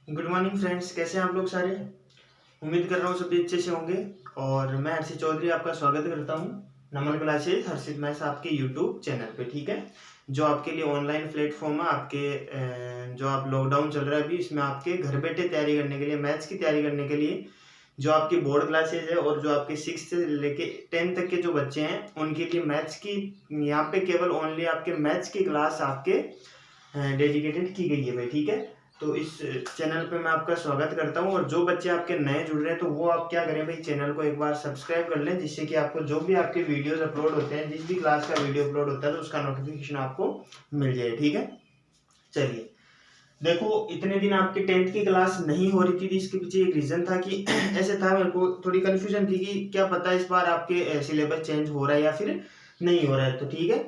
Good morning friends, कैसे हैं आप लोग सारे। उम्मीद कर रहा हूँ सभी अच्छे से होंगे। और मैं हर्षित चौधरी आपका स्वागत करता हूँ नमन क्लासेज हर्षित मैथ्स आपके यूट्यूब चैनल पे। ठीक है, जो आपके लिए ऑनलाइन प्लेटफॉर्म है आपके जो आप लॉकडाउन चल रहा है अभी, इसमें आपके घर बैठे तैयारी करने के लिए, मैथ्स की तैयारी करने के लिए जो आपकी बोर्ड क्लासेज है और जो आपके 6 से लेके 10 तक के जो बच्चे हैं उनके लिए मैथ्स की यहाँ पे केवल ओनली आपके मैथ्स की क्लास आपके डेडिकेटेड की गई है भाई। ठीक है, तो इस चैनल पे मैं आपका स्वागत करता हूँ। और जो बच्चे आपके नए जुड़ रहे हैं तो वो आप क्या करें भाई, चैनल को एक बार सब्सक्राइब कर लें, जिससे कि आपको जो भी आपके वीडियोस अपलोड होते हैं, जिस भी क्लास का वीडियो अपलोड होता है तो उसका नोटिफिकेशन आपको मिल जाए। ठीक है, चलिए देखो, इतने दिन आपके 10th की क्लास नहीं हो रही थी, इसके पीछे एक रीजन था कि ऐसे था, मेरे को थोड़ी कंफ्यूजन थी कि क्या पता इस बार आपके सिलेबस चेंज हो रहा है या फिर नहीं हो रहा है। तो ठीक है,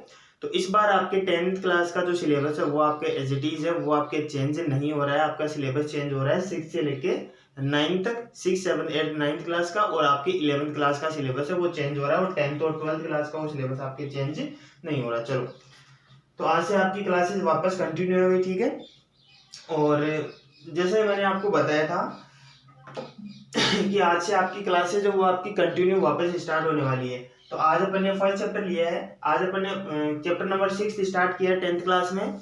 तो इस बार आपके 10th क्लास का जो सिलेबस है वो आपके एज इट इज है, वो आपके चेंज नहीं हो रहा है। आपका सिलेबस चेंज हो रहा है 6 से लेके 9 तक, 6, 7, 8, 9th क्लास का, और आपकी 11th क्लास का सिलेबस है वो चेंज हो रहा है, और 10th और 12th क्लास का वो सिलेबस आपके चेंज नहीं हो रहा। चलो, तो आज से आपकी क्लासेस वापस कंटिन्यू हो गई। ठीक है, और जैसे मैंने आपको बताया था कि आज से आपकी क्लासेस जो वो आपकी कंटिन्यू वापस स्टार्ट होने वाली है। तो आज अपन ने फर्स्ट चैप्टर लिया है, आज अपन ने चैप्टर नंबर 6 स्टार्ट किया है 10th क्लास में,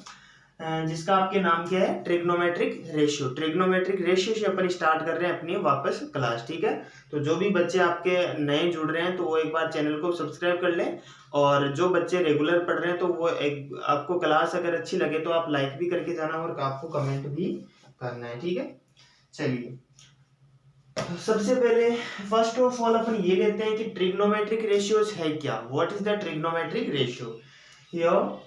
जिसका आपके नाम क्या है, ट्रिग्नोमेट्रिक रेशियो। ट्रिग्नोमेट्रिक रेशियो से अपन स्टार्ट कर रहे हैं अपनी वापस क्लास। ठीक है, तो जो भी बच्चे आपके नए जुड़ रहे हैं तो वो एक बार चैनल को सब्सक्राइब कर लें, और जो बच्चे रेगुलर पढ़ रहे हैं तो वो एक आपको क्लास अगर अच्छी लगे तो आप लाइक भी करके जाना और आपको कमेंट भी करना है। ठीक है, चलिए सबसे पहले फर्स्ट ऑफ ऑल अपन ये लेते हैं कि ट्रिग्नोमेट्रिक रेशियोज है क्या। What is the trigonometric ratio. Here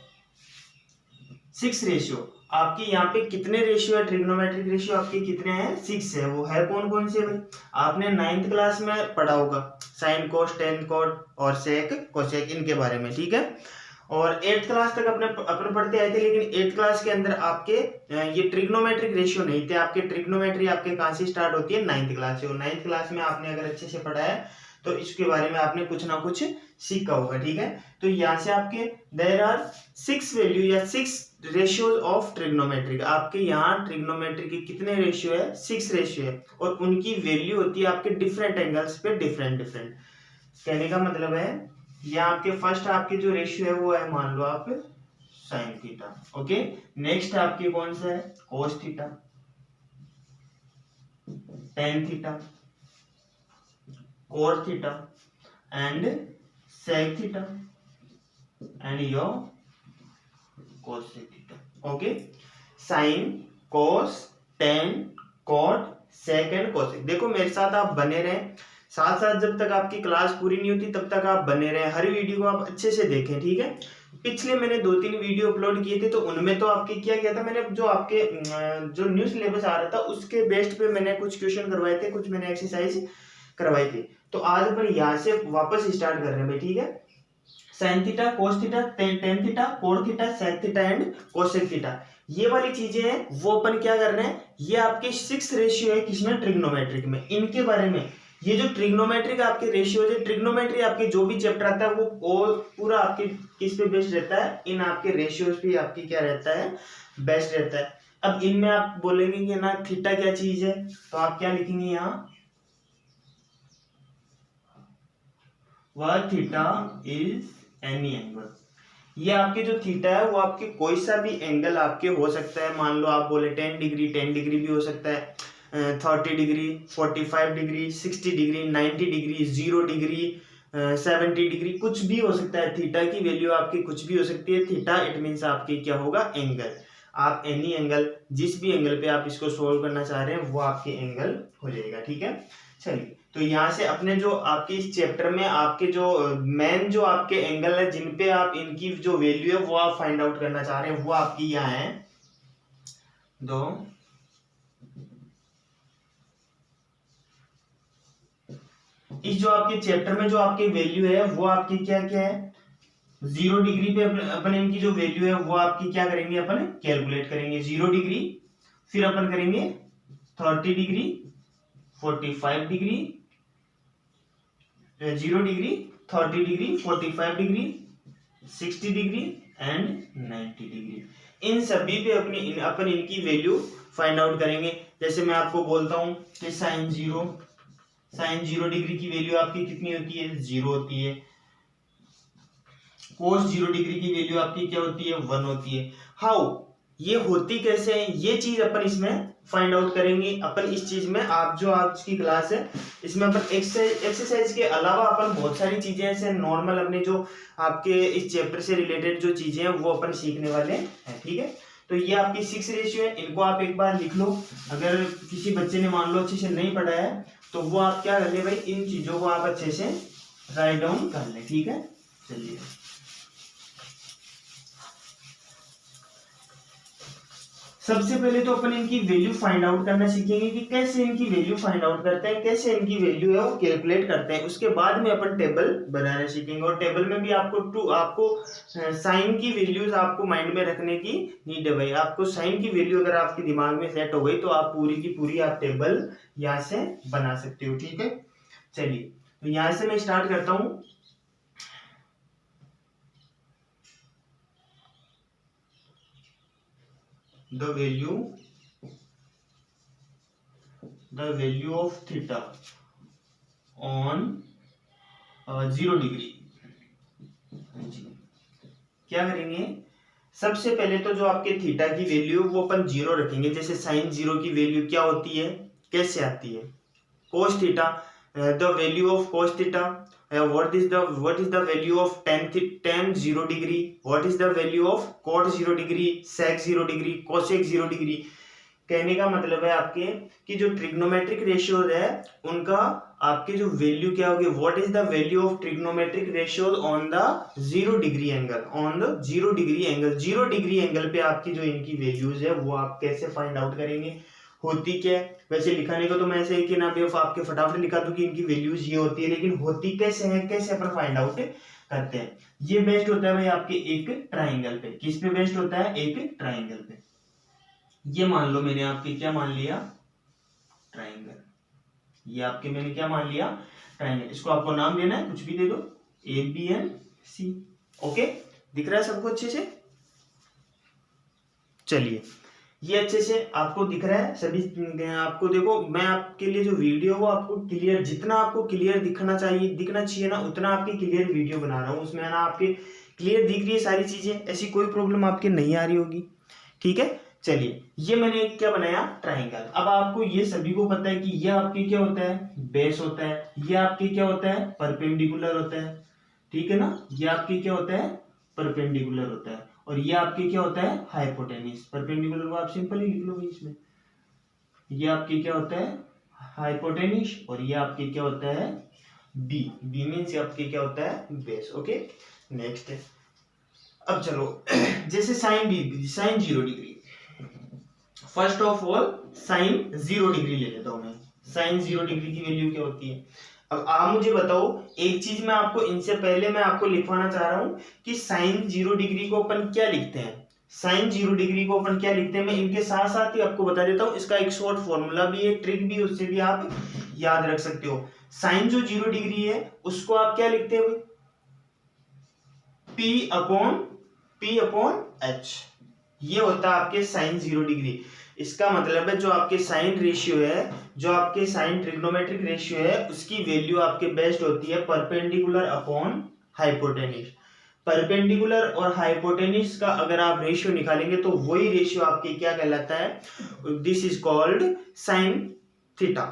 6 ratio, आपके यहाँ पे कितने रेशियो है, ट्रिग्नोमेट्रिक रेशियो आपके कितने हैं, 6 है। वो है कौन कौन से भाई, आपने 9th क्लास में पढ़ा होगा, साइन कोस, टेन कोट और सेक कोसेक, इनके बारे में। ठीक है, और 8th क्लास तक अपने पढ़ते आए थे, लेकिन 8th क्लास के अंदर आपके ये ट्रिग्नोमेट्रिक रेशियो नहीं थे। आपके ट्रिग्नोमेट्री आपके कहाँ से स्टार्ट होती है, 9th क्लास से, और 9th क्लास में आपने अगर अच्छे से पढ़ा है तो इसके बारे में आपने कुछ ना कुछ सीखा होगा। ठीक है, तो यहाँ से आपके देयर आर 6 वैल्यू या 6 रेशियोज ऑफ ट्रिग्नोमेट्रिक। आपके यहाँ ट्रिग्नोमेट्री के कितने रेशियो है, 6 रेशियो है, और उनकी वैल्यू होती है आपके डिफरेंट एंगल्स पे डिफरेंट डिफरेंट। कहने का मतलब है, यहाँ आपके फर्स्ट आपके जो रेशियो है वो है, मान लो आप साइन थीटा। ओके, नेक्स्ट आपके कौन सा है, कोस theta, tan theta, cot theta and sec theta and your cosec theta. Okay, sin, cos, tan, cot, sec and cosec। देखो मेरे साथ आप बने रहें, साथ साथ जब तक आपकी क्लास पूरी नहीं होती तब तक आप बने रहें, हर वीडियो को आप अच्छे से देखें। ठीक है, पिछले मैंने 2-3 वीडियो अपलोड किए थे, तो उनमें तो आपके क्या किया था मैंने, जो आपके जो न्यू सिलेबस आ रहा था उसके बेस्ड पे मैंने कुछ क्वेश्चन करवाए थे, कुछ मैंने एक्सरसाइज करवाई थी। तो आज अपन यहाँ से वापस स्टार्ट कर रहे हैं भाई। ठीक है, sine theta, cos theta, tan theta, cot theta, sec theta and cosec theta, ये वाली चीजें हैं वो अपन क्या कर रहे हैं, ये आपके 6 रेशियो है किसमें, ट्रिग्नोमेट्रिक में। इनके बारे में, ये जो ट्रिग्नोमेट्रिक आपके रेशियो है, ट्रिग्नोमेट्री आपके जो भी चैप्टर आता है वो पूरा आपके किस पे बेस्ड रहता है, इन आपके रेशियोज पे आपकी क्या रहता है, बेस्ड रहता है। अब इनमें आप बोलेंगे कि ना थीटा क्या चीज है, तो आप क्या लिखेंगे यहाँ, वह थीटा इज एनी एंगल। ये आपके जो थीटा है वो आपके कोई सा भी एंगल आपके हो सकता है। मान लो आप बोले 10 डिग्री, 10 डिग्री भी हो सकता है, 30 degree, 45 degree, 60 degree, 90 degree, 0 degree, 70 degree, कुछ भी हो सकता है। थीटा की वैल्यू आपकी कुछ भी हो सकती है। थीटा इट मीन्स आपकी क्या होगा, एंगल। आप एनी एंगल, जिस भी एंगल पे आप इसको सोल्व करना चाह रहे हैं वो आपके एंगल हो जाएगा। ठीक है, चलिए तो यहाँ से अपने जो आपके इस चैप्टर में आपके जो मेन जो आपके एंगल है जिन पे आप इनकी जो वैल्यू है वो आप फाइंड आउट करना चाह रहे हैं, वो आपकी यहाँ है दो। इस जो आपके चैप्टर में जो आपकी वैल्यू है वो आपकी क्या क्या है, 0 डिग्री पे अपन इनकी जो वैल्यू है वो आपकी क्या करेंगे, अपन कैलकुलेट करेंगे। 0 डिग्री, फिर अपन करेंगे 30 degree, 45 degree, 0 degree, 30 degree, 45 degree, 60 degree and 90 degree. इन सभी पे अपन इनकी वैल्यू फाइंड आउट करेंगे। जैसे मैं आपको बोलता हूँ कि साइन जीरो डिग्री की वैल्यू आपकी कितनी होती है, 0 होती है। कोस 0 डिग्री की वैल्यू आपकी क्या होती है, 1 होती है। हाउ, ये होती कैसे है, ये चीज अपन इसमें फाइंड आउट करेंगे। अपन इस चीज में, आप जो आज की क्लास है इसमें अपन एक्सरसाइज के अलावा अपन बहुत सारी चीजें ऐसे नॉर्मल अपने जो आपके इस चैप्टर से रिलेटेड जो चीजें हैं वो अपन सीखने वाले हैं, ठीक है। तो ये आपकी 6 रेशियो है, इनको आप एक बार लिख लो। अगर किसी बच्चे ने मान लो अच्छे से नहीं पढ़ा है तो वो आप क्या कर ले भाई, इन चीजों को आप अच्छे से राइट डाउन कर ले, ठीक है। चलिए सबसे पहले तो अपन इनकी वैल्यू फाइंड आउट करना सीखेंगे कि कैसे इनकी वैल्यू फाइंड आउट करते हैं, कैसे इनकी वैल्यू है वो कैलकुलेट करते हैं। उसके बाद में अपन टेबल बनाना सीखेंगे, और टेबल में भी आपको साइन की वैल्यूज आपको माइंड में रखने की नीड है भाई। आपको साइन की वैल्यू अगर आपके दिमाग में सेट हो गई तो आप पूरी की पूरी आप टेबल यहाँ से बना सकते हो, ठीक है। चलिए तो यहाँ से मैं स्टार्ट करता हूँ। The value of theta on 0 degree. क्या करेंगे, सबसे पहले तो जो आपके थीटा की वैल्यू वो अपन 0 रखेंगे। जैसे साइन 0 की वैल्यू क्या होती है, कैसे आती है, cos theta, the value of cos theta, what is the value of tan 0 degree, what is the value of cot 0 degree, sec 0 degree, cosec 0 degree. कहने का मतलब है आपके कि जो ट्रिग्नोमेट्रिक रेशियोज है उनका आपके जो वैल्यू क्या होगी, what is the value of trigonometric ratios on the 0 degree angle, on the 0 degree angle. 0 degree angle पे आपकी जो इनकी वैल्यूज है वो आप कैसे फाइंड आउट करेंगे, होती क्या है। वैसे लिखाने को तो मैं ऐसे कि ना आपके फटाफट लिखा दूं कि इनकी वैल्यूज ये होती है, लेकिन होती कैसे है, कैसे अपन फाइंड आउट करते हैं। ये बेस्ड होता है भाई आपके एक ट्राइंगल पे। किस पे बेस्ड होता है, एक ट्राइंगल पे। ये मान लो मैंने आपके क्या मान लिया, ट्राइंगल। ये आपके मैंने क्या मान लिया, ट्राइंगल। इसको आपको नाम देना है, कुछ भी दे दो, ABNC। ओके, दिख रहा है सबको अच्छे से। चलिए ये अच्छे से आपको दिख रहा है सभी आपको। देखो मैं आपके लिए जो वीडियो वो आपको क्लियर, जितना आपको क्लियर दिखना चाहिए ना, उतना आपकी क्लियर वीडियो बना रहा हूँ। उसमें ना आपके क्लियर दिख रही है सारी चीजें, ऐसी कोई प्रॉब्लम आपके नहीं आ रही होगी, ठीक है। चलिए ये मैंने क्या बनाया, ट्राइंगल। अब आपको ये सभी को पता है कि ये आपके क्या होता है, बेस होता है। ये आपके क्या होता है, परपेंडिकुलर होता है, ठीक है ना। ये आपके क्या होता है, परपेंडिकुलर होता है। और ये आपके क्या होता है, हाइपोटेनिस। परपेंडिकुलर को आप सिंपल ही लिख लो भाई इसमें। ये आपके क्या होता है, हाइपोटेनिस, और ये आपके क्या होता है, बी मीन्स आपके क्या होता है, बेस। ओके नेक्स्ट है। अब चलो जैसे sine 0 degree, first of all sine 0 degree ले लेता हूं मैं। साइन 0 डिग्री की वैल्यू क्या होती है। अब आप मुझे बताओ, एक चीज मैं आपको इनसे पहले मैं आपको लिखवाना चाह रहा हूं कि साइन 0 डिग्री को अपन क्या लिखते हैं। साइन 0 डिग्री को अपन क्या लिखते हैं, मैं इनके साथ साथ ही आपको बता देता हूं। इसका एक शॉर्ट फॉर्मूला भी है, ट्रिक भी, उससे भी आप याद रख सकते हो। साइन जो 0 डिग्री है उसको आप क्या लिखते हैं, P अपॉन H। ये होता है आपके साइन 0 डिग्री। इसका मतलब है जो आपके साइन रेशियो है, जो आपके साइन ट्रिग्नोमेट्रिक रेशियो है, उसकी वैल्यू आपके बेस्ड होती है परपेंडिकुलर अपॉन हाइपोटेनिस। परपेंडिकुलर और हाइपोटेनिस का अगर आप रेशियो निकालेंगे तो वही रेशियो आपके क्या कहलाता है, this is called sine theta.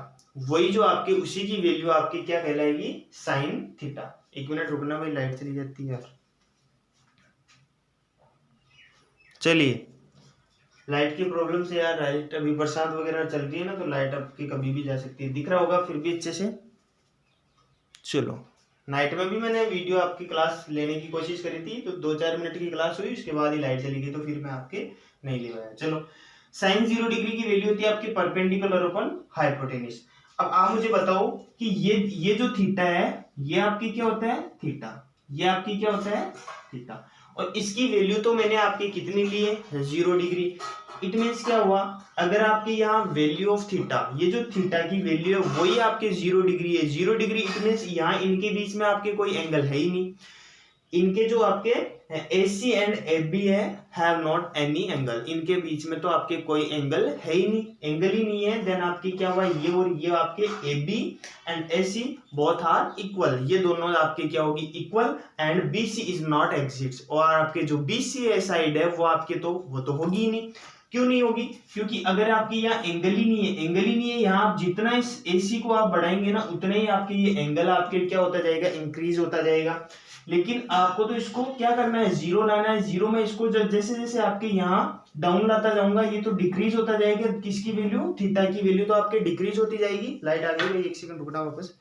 वही जो आपके उसी की वैल्यू आपकी क्या कहलाएगी, साइन थीटा। एक मिनट रुकना भाई, लाइट चली जाती है यार। चलिए लाइट की प्रॉब्लम से यार, लाइट अभी बरसात वगैरह चल रही है ना, तो लाइट आपकी कभी भी जा सकती है। दिख रहा होगा फिर भी अच्छे से। चलो नाइट में भी मैंने वीडियो आपकी क्लास लेने की कोशिश करी थी, तो 2-4 मिनट की क्लास हुई, उसके बाद ही लाइट चली गई, तो फिर मैं आपके नहीं ले पाया। चलो साइन 0 डिग्री की वैल्यू होती है आपकी परपेंडिकुलर अपॉन हाइपोटेनिस। अब आप मुझे बताओ कि ये जो थीटा है ये आपकी क्या होता है, थीटा। ये आपकी क्या होता है, थीटा। और इसकी वैल्यू तो मैंने आपकी कितनी ली है, 0 डिग्री। इट मीन्स क्या हुआ, अगर आपके यहाँ वैल्यू ऑफ थीटा, ये जो थीटा की वैल्यू है वही आपके 0 डिग्री है। 0 डिग्री इट मीन्स यहाँ इनके बीच में आपके कोई एंगल है ही नहीं। इनके जो आपके AC एंड AB है, हैव नॉट एनी एंगल, इनके बीच में तो आपके कोई एंगल है ही नहीं, एंगल ही नहीं है। देन आपकी क्या हुआ, ये और ये आपके AB and AC both are equal, ये दोनों आपके क्या होगी, equal. And BC is not exists, और आपके जो BC साइड है वो आपके तो वो तो होगी ही नहीं। क्यों नहीं होगी, क्योंकि अगर आपकी यहाँ एंगल ही नहीं है, एंगल ही नहीं है, यहाँ आप जितना इस AC को आप बढ़ाएंगे ना उतने ही आपके ये एंगल आपके क्या होता जाएगा, इंक्रीज होता जाएगा। लेकिन आपको तो इसको क्या करना है, जीरो लाना है। जीरो में इसको जैसे जैसे आपके यहाँ डाउन लाता जाऊंगा ये तो डिक्रीज होता जाएगा, किसकी वैल्यू, थीटा की वैल्यू तो आपके डिक्रीज होती जाएगी। लाइट आ गई, एक सेकंड रुकना वापस।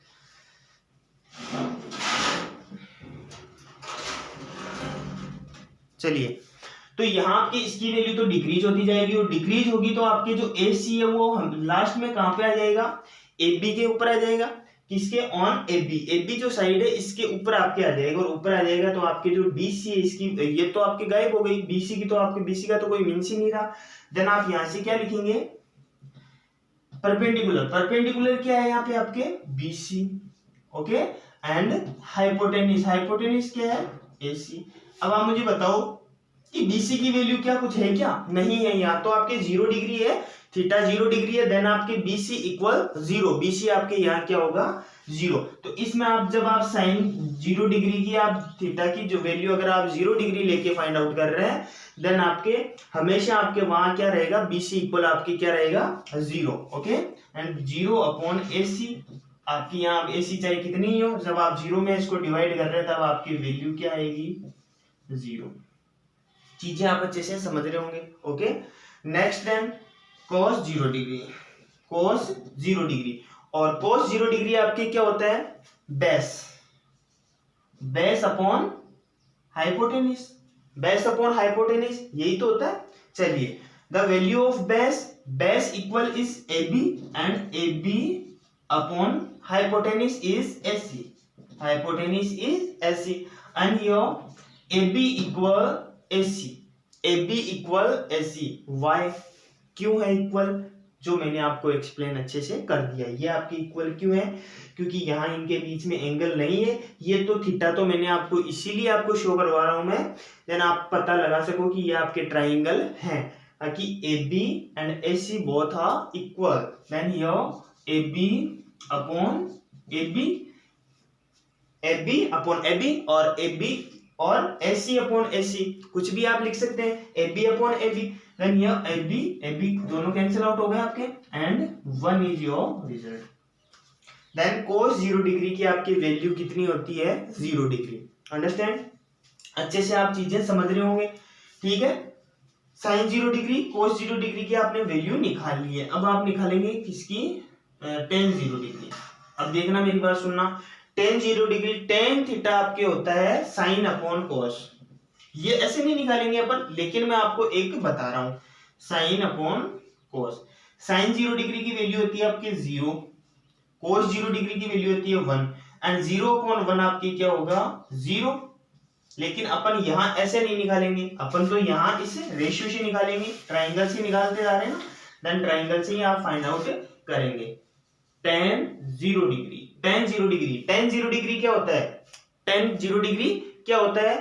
चलिए, तो यहाँ आपकी इसकी वैल्यू तो डिक्रीज होती जाएगी, और डिक्रीज होगी तो आपके जो AC है वो लास्ट में कहां पे आ जाएगा, AB के ऊपर आ जाएगा। किसके, ऑन AB, AB जो साइड है इसके ऊपर आपके आ जाएगा, और ऊपर आ जाएगा तो आपके जो BC है इसकी ये तो आपके गायब हो गई, BC की तो आपके BC का तो कोई मीन्स ही नहीं रहा। देन आप यहां से क्या लिखेंगे, परपेंडिकुलर, परपेंडिकुलर क्या है यहाँ पे आपके BC, okay. And hypotenuse, hypotenuse क्या है, AC। अब आप मुझे बताओ कि BC की वैल्यू क्या कुछ है, क्या नहीं है, यहाँ तो आपके 0 डिग्री है, थीटा 0 डिग्री है। देन आपके BC इक्वल 0, BC आपके यहाँ क्या होगा, 0। तो इसमें आप जब आप साइन 0 डिग्री की आप थीटा की जो वैल्यू अगर आप 0 डिग्री लेके फाइंड आउट कर रहे हैं, देन आपके हमेशा आपके वहां क्या रहेगा, BC इक्वल आपकी क्या रहेगा, 0, ओके। एंड 0 अपॉन AC, आपकी यहाँ AC चाहे कितनी ही हो, जब आप 0 में इसको डिवाइड कर रहे हैं तब आपकी वैल्यू क्या आएगी, 0। चीजें आप अच्छे से समझ रहे होंगे, okay. Next then cos 0 degree, cos 0 degree, और cos 0 डिग्री आपके क्या होता है, base, base upon hypotenuse, base upon hypotenuse, यही तो होता है। चलिए, the value of base, base equal is AB and AB upon hypotenuse is AC, hypotenuse is AC, and your AB equal AC, AB equal AC, why क्यों है equal, जो मैंने आपको एक्सप्लेन अच्छे से कर दिया। ये आपके इक्वल क्यों है, क्योंकि यहाँ इनके बीच में एंगल नहीं है, ये तो थीटा तो मैंने आपको इसीलिए आपको शो करवा रहा हूं मैं, देन आप पता लगा सको कि ये आपके ट्राइंगल हैं, ताकि AB and AC both are equal. Then here AB upon AB, AB upon AB और AB और AC अपॉन AC, कुछ भी आप लिख सकते हैं, AB अपॉन AB। देन ये AB AB दोनों कैंसिल आउट हो गए आपके, and 1 is your result. Then cos 0 degree की आपकी वैल्यू कितनी होती है, 0 डिग्री। अंडरस्टैंड, अच्छे से आप चीजें समझ रहे होंगे, ठीक है। sin 0 डिग्री, cos 0 डिग्री की आपने वैल्यू निकाल ली है। अब आप निकालेंगे किसकी, tan 0 डिग्री। अब देखना, मेरी बात सुनना, tan 0 डिग्री, tan थीटा आपके होता है sin अपॉन cos, ये ऐसे नहीं निकालेंगे अपन, लेकिन मैं आपको एक बता रहा हूं, sin upon cos। sin 0 degree की वैल्यू होती है आपके 0, cos 0 डिग्री की वैल्यू होती है 1, एंड 0 अपॉन 1 आपकी क्या होगा, 0। लेकिन अपन यहां ऐसे नहीं निकालेंगे, अपन तो यहां इस रेशियो से निकालेंगे, ट्राइंगल से निकालते जा रहे हैं ना, देन ट्राइंगल से ही आप फाइंड आउट करेंगे। tan 0 degree, tan 0 degree, tan 0 degree क्या होता है, tan 0 डिग्री क्या होता है,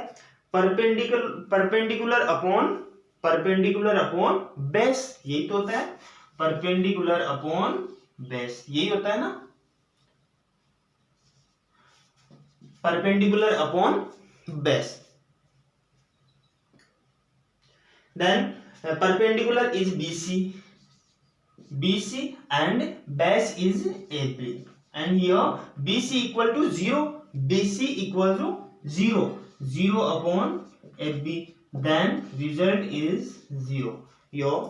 परपेंडिकुलर अपॉन बेस, यही तो होता है, परपेंडिकुलर अपॉन बेस, यही होता है ना, perpendicular upon base. Then perpendicular is BC and base is AB, and here BC equal to 0, BC equal to 0, 0 upon AB, then result is 0. Your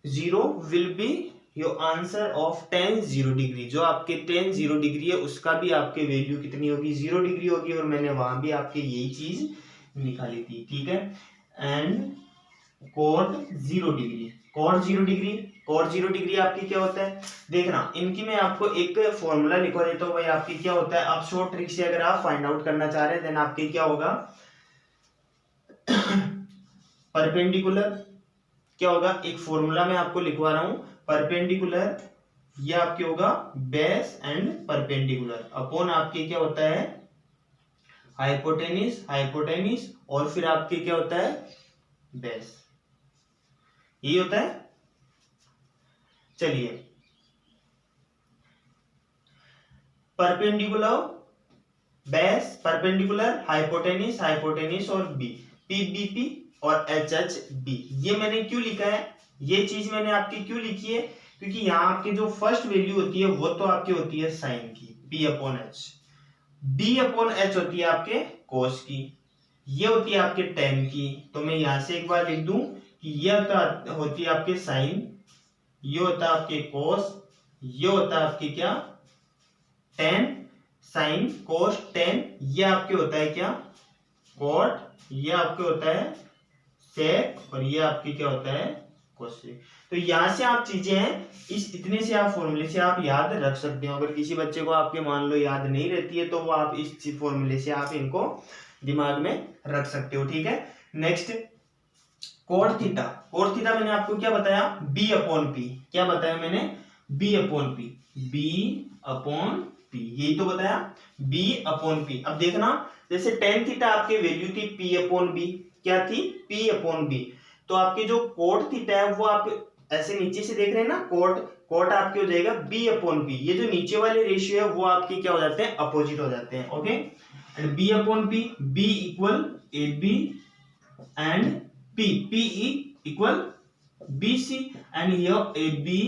0 will be your answer of tan 0 degree. जो आपके tan 0 degree है उसका भी आपके value कितनी होगी, 0 degree होगी, और मैंने वहां भी आपके यही चीज निकाली थी, ठीक है। And cot 0 degree, cot 0 degree, cot 0 degree आपकी क्या होता है, देखना, इनकी मैं आपको एक फॉर्मूला लिखवा देता हूँ भाई, आपकी क्या होता है, आप शॉर्ट ट्रिक से अगर आप फाइंड आउट करना चाह रहे हैं, देन आपके क्या होगा, परपेंडिकुलर क्या होगा, एक फॉर्मूला मैं आपको लिखवा रहा हूं, परपेंडिकुलर ये आपके होगा बेस एंड परपेंडिकुलर अपॉन आपके क्या होता है हाइपोटेनिस हाइपोटेनिस और फिर आपके क्या होता है बेस, यही होता है। चलिए perpendicular base, perpendicular, hypotenuse hypotenuse और बी, पी बी पी और एच एच बी। ये मैंने क्यों लिखा है, ये चीज मैंने आपकी क्यों लिखी है, क्योंकि यहाँ आपकी जो फर्स्ट वैल्यू होती है वो तो आपकी होती है साइन की, P upon H, B upon H होती है आपके कोस की, ये होती है आपके टेन की। तो मैं यहां से एक बार लिख दूं कि ये होती है आपके साइन, ये होता है आपके कोस, ये होता है आपके क्या टेन, साइन कोस टेन, ये आपके होता है क्या कॉट, ये आपके होता है सेक और ये आपके क्या होता है कोसेक। तो यहां से आप चीजें हैं इस इतने से आप फॉर्मूले से आप याद रख सकते हो। अगर किसी बच्चे को आपके मान लो याद नहीं रहती है तो वो आप इस फॉर्मूले से आप इनको दिमाग में रख सकते हो, ठीक है। Next cot theta, cot theta मैंने आपको क्या बताया बी अपॉन पी, क्या बताया मैंने B upon P, B upon P, यही तो बताया बी अपॉन पी। अब देखना जैसे टेन थीटा आपकी वैल्यू थी पी अपॉन बी, क्या थी पी अपॉन बी, तो आपकी जो कोट थीटा है वो आप ऐसे नीचे से देख रहे हैं ना, कोट कोट आपके हो जाएगा बी अपॉन बी, ये जो नीचे वाले रेशियो है वो आपके क्या हो जाते हैं अपोजिट हो जाते हैं, okay. And B upon P, B equal A B and P, P equal B C and here A B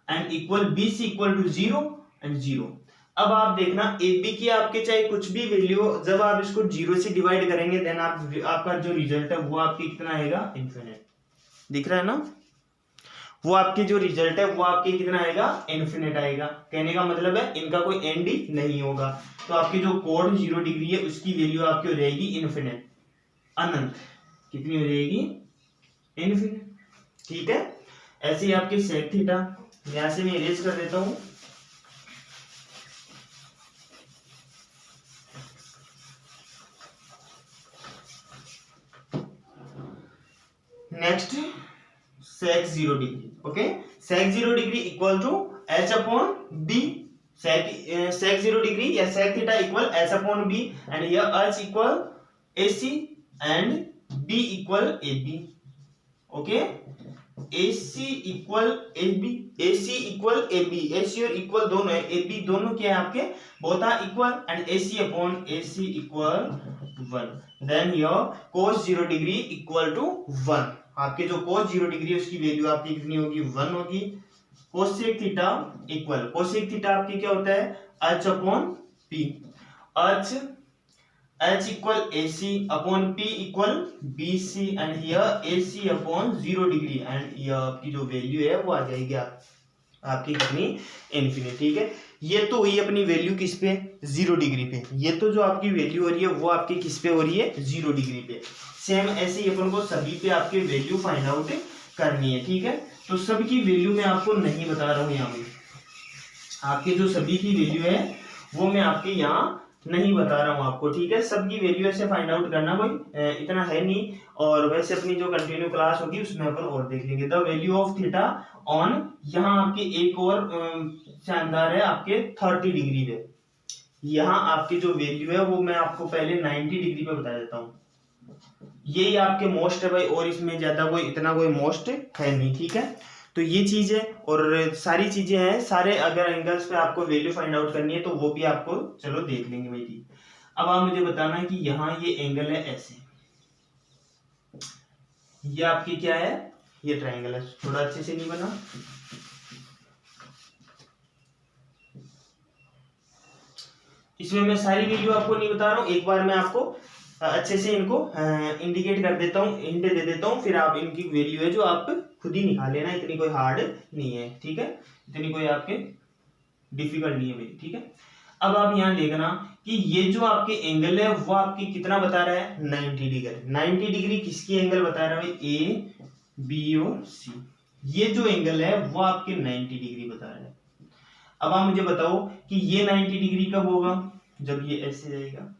and equal B C equal to 0 and 0। अब आप देखना ए बी की आपके चाहे कुछ भी वैल्यू, जब आप इसको 0 से डिवाइड करेंगे देन आपका जो रिजल्ट है वो आपकी कितना आएगा इन्फिनिट, दिख रहा है ना, वो आपकी जो रिजल्ट है वो आपके कितना आएगा इन्फिनिट आएगा। कहने का मतलब है इनका कोई एंड ही नहीं होगा। तो आपकी जो कोड 0 डिग्री है उसकी वैल्यू आपकी हो जाएगी इन्फिनिट, अनंत, कितनी हो जाएगी इन्फिनिट, ठीक है। ऐसे ही आपके सेक थीटा, यहां से मैं इरेज कर देता हूं, next sec 0 degree, okay, sec 0 degree equal to H upon B, sec 0 degree या sec theta equal H upon B and here H equal A C and B equal A B, okay, A C equal A B, A C equal A B, A C और equal दोनों है, A B दोनों क्या है आपके both are equal and A C upon A C equal 1, then your cos 0 degree equal to 1, आपके जो cos 0 degree उसकी वैल्यू आपकी कितनी होगी 1 होगी। Cosec theta equal, cosec theta आपकी क्या होता है h अपॉन p, h h equal A C upon P equal B C and here A C upon 0 degree and ये आपकी जो वैल्यू है वो आ जाएगी आपकी कितनी इन्फिनिट, ठीक है। ये तो हुई अपनी वैल्यू किस पे 0 डिग्री पे, ये तो जो आपकी वैल्यू हो रही है वो आपकी किस पे हो रही है 0 डिग्री पे। सेम ऐसे ही अपन को सभी पे आपके वैल्यू फाइंड आउट करनी है, ठीक है। तो सबकी वैल्यू मैं आपको नहीं बता रहा हूँ यहाँ पे, आपके जो सभी की वैल्यू है वो मैं आपके यहाँ नहीं बता रहा हूँ आपको, ठीक है। सबकी वैल्यू ऐसे फाइंड आउट करना कोई इतना है नहीं, और वैसे अपनी जो कंटिन्यू क्लास होगी उसमें अपन और देख लेंगे। The value of theta on, यहाँ आपके एक और शानदार है आपके 30 डिग्री पे, यहाँ आपकी जो वैल्यू है वो मैं आपको पहले 90 डिग्री पे बता देता हूँ, यही आपके मोस्ट है भाई, और इसमें ज्यादा कोई इतना कोई मोस्ट है नहीं, ठीक है। तो ये चीज है और सारी चीजें हैं, सारे अगर एंगल्स पे आपको वैल्यू फाइंड आउट करनी है तो वो भी आपको चलो देख लेंगे भाई जी। अब आप मुझे बताना है कि यहाँ ये एंगल है ऐसे, ये आपकी क्या है ये ट्रायंगल है, थोड़ा अच्छे से नहीं बना, इसमें मैं सारी वैल्यू आपको नहीं बता रहा हूँ, एक बार मैं आपको अच्छे से इनको इंडिकेट कर देता हूँ, हिंट दे देता हूँ, फिर आप इनकी वैल्यू है जो आप खुद ही निकाल लेना, इतनी कोई हार्ड नहीं है, ठीक है, इतनी कोई आपके डिफिकल्ट नहीं है भाई, ठीक है। अब आप यहाँ देखना कि ये जो आपके एंगल है वो आपकी कितना बता रहा है 90 डिग्री, 90 डिग्री किसकी एंगल बता रहा है भाई ए बी और सी, ये जो एंगल है वो आपके 90 डिग्री बता रहा है। अब आप मुझे बताओ कि ये 90 डिग्री कब होगा, जब ये ऐसे जाएगा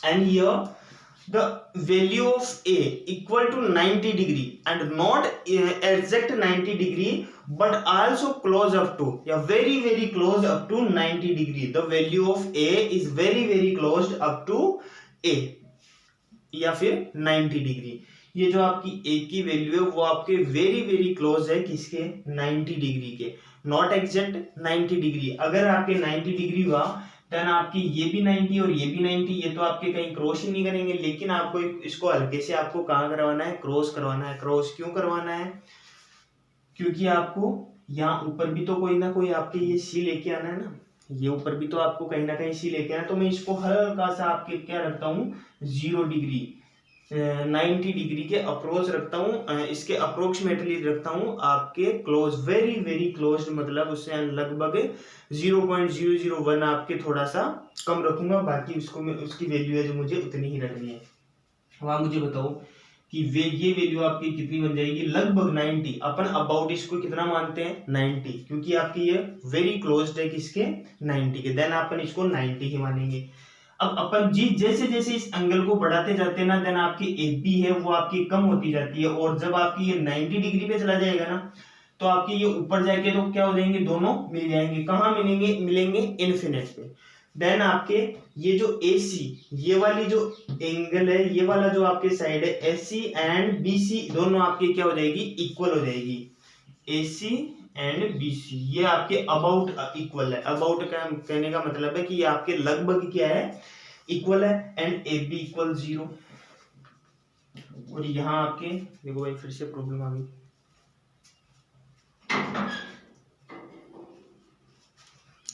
and here the value of A equal to 90 degree and not exact 90 degree but also close up to या very close up to 90 degree. The value of A is very close up to A या फिर 90 degree. ये जो आपकी A की value है वो आपके वेरी क्लोज है किसके 90 डिग्री के, नॉट एग्जैक्ट 90 डिग्री. अगर आपके 90 डिग्री हुआ देन आपकी ये भी 90 और ये भी 90, ये तो आपके कहीं क्रॉस ही नहीं करेंगे. लेकिन आपको इसको हल्के से आपको कहाँ करवाना है, क्रॉस करवाना है. क्रॉस क्यों करवाना है, क्योंकि आपको यहाँ ऊपर भी तो कोई ना कोई आपके ये सी लेके आना है ना, ये ऊपर भी तो आपको कहीं ना कहीं सी लेके आना है. तो मैं इसको हल्का सा आपके क्या रखता हूँ 0 डिग्री 90 डिग्री के अप्रोच रखता हूँ, इसके अप्रोक्सीमेटली रखता हूँ आपके क्लोज, वेरी क्लोज, मतलब उससे लगभग 0.001 आपके थोड़ा सा कम रखूंगा. बाकी उसको मैं उसकी वैल्यू है जो मुझे उतनी ही रखनी है. वहां मुझे बताओ कि ये वैल्यू आपकी कितनी बन जाएगी, लगभग 90. अपन अबाउट इसको कितना मानते हैं 90, क्योंकि आपकी ये वेरी क्लोज है किसके 90 के, देन अपन इसको 90 ही मानेंगे. अब अपन जैसे जैसे इस एंगल को बढ़ाते जाते हैं ना, देन आपकी AB है वो आपकी कम होती जाती है. और जब आपकी ये 90 डिग्री पे चला जाएगा ना तो आपके ये ऊपर जाके तो क्या हो जाएंगे, दोनों मिल जाएंगे. कहाँ मिलेंगे इन्फिनिट पे. देन आपके ये जो AC ये वाली जो एंगल है, ये वाला जो आपके साइड है AC एंड BC दोनों आपके क्या हो जाएगी, इक्वल हो जाएगी. AC एंड BC ये आपके अबाउट इक्वल है. अबाउट का कहने का मतलब है कि ये आपके लगभग क्या है, इक्वल है. And AB equal 0. और यहाँ आपके देखो भाई फिर से प्रॉब्लम आ गई.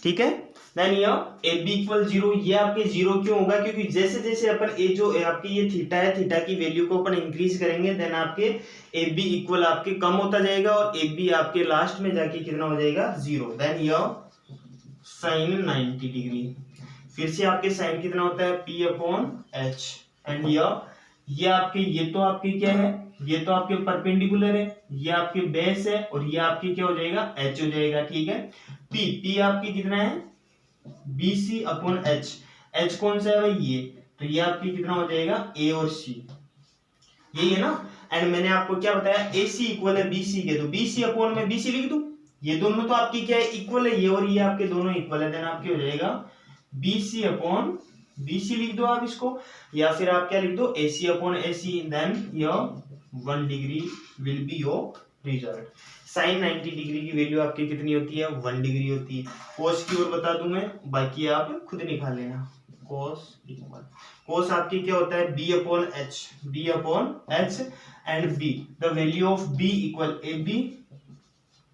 ठीक है, देन ये AB इक्वल 0. ये आपके 0 क्यों होगा, क्योंकि जैसे जैसे अपन ए जो आपकी ये थीटा है, थीटा की वैल्यू को अपन इंक्रीज करेंगे देन आपके AB इक्वल आपके कम होता जाएगा और AB आपके लास्ट में जाके कितना हो जाएगा 0. देन ये साइन 90 डिग्री. फिर से आपके साइन कितना होता है P/H. एंड ये आपके ये तो आपके क्या है, ये तो आपके परपेंडिकुलर है, ये आपके बेस है और ये आपकी क्या हो जाएगा H हो जाएगा. ठीक है, P आपकी कितना है BC/H. H कौन सा है भाई ये, तो ये आपकी कितना हो जाएगा A और C, यही है ना. एंड मैंने आपको क्या बताया AC इक्वल है BC के, तो BC में BC लिख दूं. ये दोनों तो आपकी क्या है इक्वल है, ये और ये आपके दोनों इक्वल है. देन आपके हो जाएगा BC लिख दो आप इसको, या फिर आप क्या लिख दो AC/AC. Then your 1 degree will be your result. Sine 90 degree की वैल्यू आपकी कितनी होती है 1 डिग्री होती है. कोस की ओर बता दूं मैं, बाकी आप खुद निकाल लेना. कोस आपकी क्या होता है B/H and B. The value of B equal AB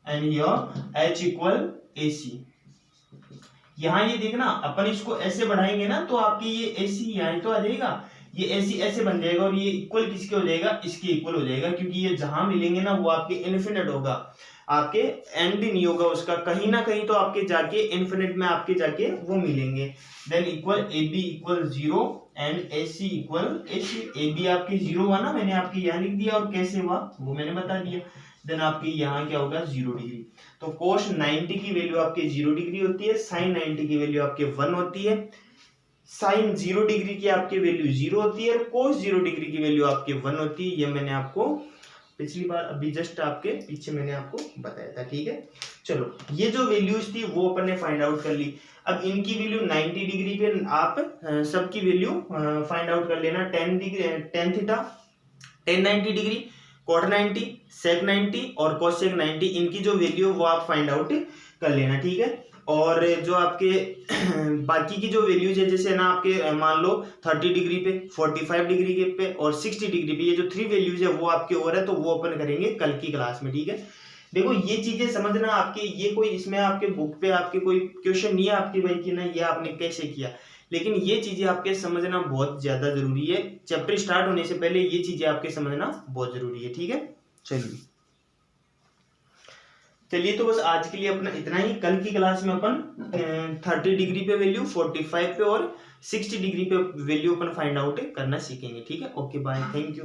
and your H equal AC. यहाँ ये देखना अपन इसको ऐसे बढ़ाएंगे ना तो आपकी ये AC यहाँ तो आ जाएगा, ये AC ऐसे बन जाएगा और ये इक्वल किसके हो जाएगा, इसके इक्वल हो जाएगा. क्योंकि ये जहां मिलेंगे ना वो आपके इन्फिनिट होगा, आपके एंड नहीं होगा उसका, कहीं ना कहीं तो आपके जाके इन्फिनिट में आपके जाके वो मिलेंगे. Than equal AB equal 0 and AC equal AC. AB आपकी 0 हुआ ना, मैंने आपके यहाँ लिख दिया, और कैसे हुआ वो मैंने बता दिया. देन आपके यहाँ क्या होगा 0 डिग्री. तो कोस 90 की वैल्यू आपके 0 डिग्री होती है, साइन 90 की वैल्यू आपके 1 होती है, साइन 0 डिग्री की आपकी वैल्यू 0 होती है और कोस 0 डिग्री की वैल्यू आपके 1 होती है. ये मैंने आपको पिछली बार अभी जस्ट आपके पीछे मैंने आपको बताया था. ठीक है, चलो ये जो वैल्यूज थी वो अपन ने फाइंड आउट कर ली. अब इनकी वैल्यू 90 डिग्री पे आप सबकी वैल्यू फाइंड आउट कर लेना. tan theta, tan 90 degree, cot 90, sec 90 और cosec 90, इनकी जो वैल्यू वो आप फाइंड आउट कर लेना. ठीक है, और जो आपके बाकी की जो वैल्यूज है, जैसे ना आपके मान लो 30 डिग्री पे, 45 डिग्री के पे और 60 डिग्री पे, ये जो 3 वैल्यूज है वो आपके और है, तो वो अपन करेंगे कल की क्लास में. ठीक है, देखो ये चीजें समझना आपके, ये कोई इसमें आपके बुक पे आपके कोई क्वेश्चन नहीं है आपके भाई कि ना ये आपने कैसे किया, लेकिन ये चीजें आपके समझना बहुत ज्यादा जरूरी है. चैप्टर स्टार्ट होने से पहले ये चीजें आपके समझना बहुत जरूरी है. ठीक है, चलिए तो बस आज के लिए अपना इतना ही. कल की क्लास में अपन 30 डिग्री पे वैल्यू, 45 पे और 60 डिग्री पे वैल्यू अपन फाइंड आउट करना सीखेंगे. ठीक है, ओके बाय, थैंक यू.